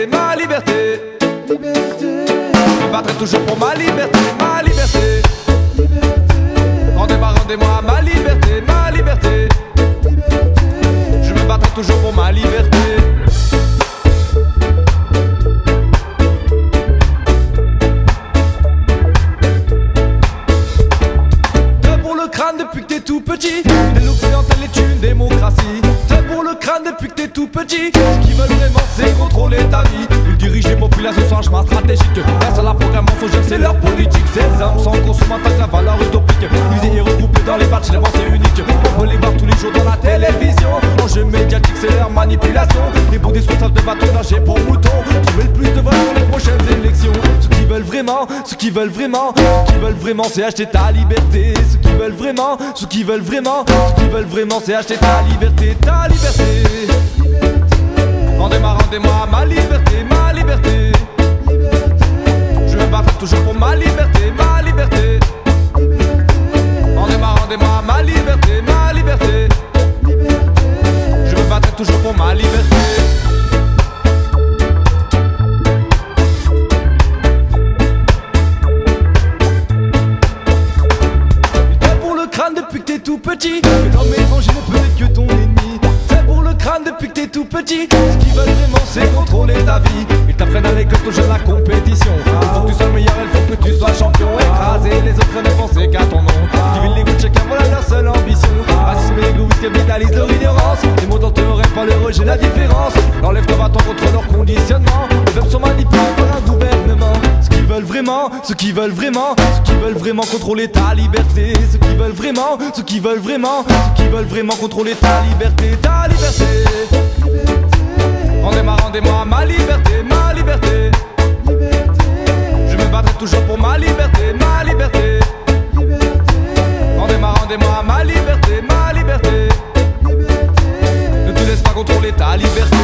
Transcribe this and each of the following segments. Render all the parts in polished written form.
liberté, ma liberté. Je me battrai toujours pour ma liberté, ma liberté. Rendez-moi ma liberté, ma liberté. Je me battrai toujours pour ma liberté. Depuis que t'es tout petit, l'Occidental est une démocratie. T'es pour le crâne depuis que t'es tout petit. Ce qu'ils veulent vraiment c'est contrôler ta vie. Ils dirigent les populations sur un chemin stratégique. Grâce à la programme mensongère c'est leur politique. Ces hommes sans consommer tant que la valeur utopique. Ils y regroupés dans les parties, c'est unique. On peut les voir tous les jours dans la télévision. Enjeu médiatique c'est leur manipulation. Les bons discours savent de bâtonnage pour moutons. Trouver le plus de voix pour les prochaines élections. Ce qu'ils veulent vraiment, ce qu'ils veulent vraiment, ce qu'ils veulent vraiment c'est acheter ta liberté. Ce qu'ils veulent vraiment, ce qu'ils veulent vraiment, ce qu'ils veulent vraiment c'est acheter ta liberté, ta liberté. Rendez-moi ma liberté, ma liberté. Je me battrai toujours pour ma liberté, ma liberté. Rendez-moi ma liberté, ma liberté. Je me battrai toujours pour ma liberté. Depuis que t'es tout petit, que l'homme étranger ne peut être que ton ennemi. C'est pour le crâne depuis que t'es tout petit. Ce qu'ils veulent vraiment c'est contrôler ta vie. Ils t'apprennent à l'école ton jeu la compétition. Il faut que tu sois le meilleur, il faut que tu sois champion. Écraser les autres ne penser qu'à ton nom. Divine les goûts de chacun, voilà leur seule ambition. Assumer l'égoïsme, capitalise leur ignorance. Les mots dont te pas le rejet, la différence. Enlève ton bâton contre leur conditionnement. Les peuples sont manipulés par un gouvernement. Ce qu'ils veulent vraiment, ce qu'ils veulent vraiment, ce qu'ils veulent vraiment contrôler ta liberté. Ce qu'ils veulent vraiment, ce qu'ils veulent vraiment, ce qu'ils veulent vraiment contrôler ta liberté, ta liberté. Rendez-moi ma liberté, ma liberté. Je me battrai toujours pour ma liberté, ma liberté. Rendez-moi ma liberté, ma liberté. Ne te laisse pas contrôler ta liberté.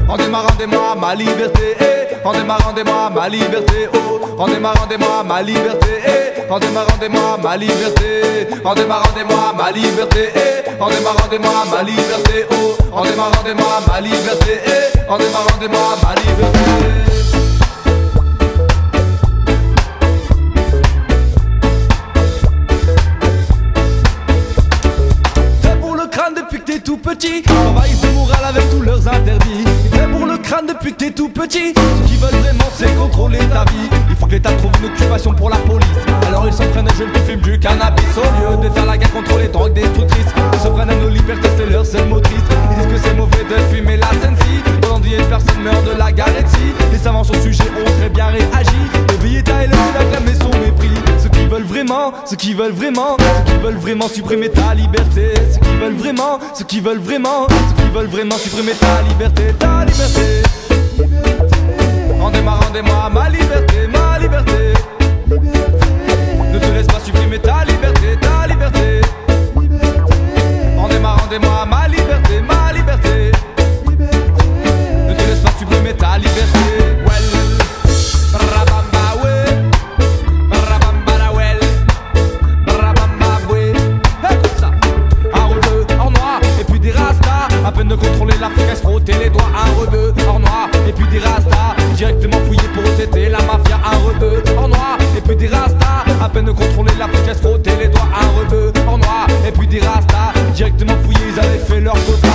Rendez-moi ma liberté, rendez-moi ma liberté, oh. Rendez-moi ma liberté, rendez-moi ma liberté, rendez-moi ma liberté, rendez-moi ma liberté, oh. Rendez-moi ma liberté, rendez-moi ma liberté. Depuis que t'es tout petit, envahissent le moral avec tous leurs interdits. Ils pour le crâne depuis que t'es tout petit. Ce qu'ils veulent vraiment c'est contrôler ta vie. Il faut que l'État trouve une occupation pour la police. Alors ils s'en prennent à jeunes qui fument du cannabis. Au lieu de faire la guerre contre les drogues destructrices, ils se prennent à nos libertés, c'est leur seule motrice. Ils disent que c'est mauvais de fumer la sensi. Pendant 10 personnes meurent de la galerie. Les savants sur le sujet ont très bien réagi. Le Vieta et le acclamé son mépris. Ce qu'ils veulent vraiment, ce qu'ils veulent vraiment, ce qu'ils veulent vraiment supprimer ta liberté. Ce qu'ils veulent vraiment, ce qu'ils veulent vraiment, ce qu'ils veulent vraiment supprimer ta liberté, ta liberté. Rendez-moi ma liberté, ma liberté. Ne te laisse pas supprimer ta liberté, ta liberté. Rendez-moi ma liberté, ma liberté. Ne te laisse pas supprimer ta liberté. À peine de contrôler l'Afrique, elle se frottait les doigts. Un rebeu en noir et puis des rastas. Directement fouillé pour eux c'était la mafia. Un rebeu en noir et puis des rastas. À peine de contrôler l'Afrique, elle se frottait les doigts. Un rebeu en noir et puis des rastas. Directement fouillé, ils avaient fait leur côté.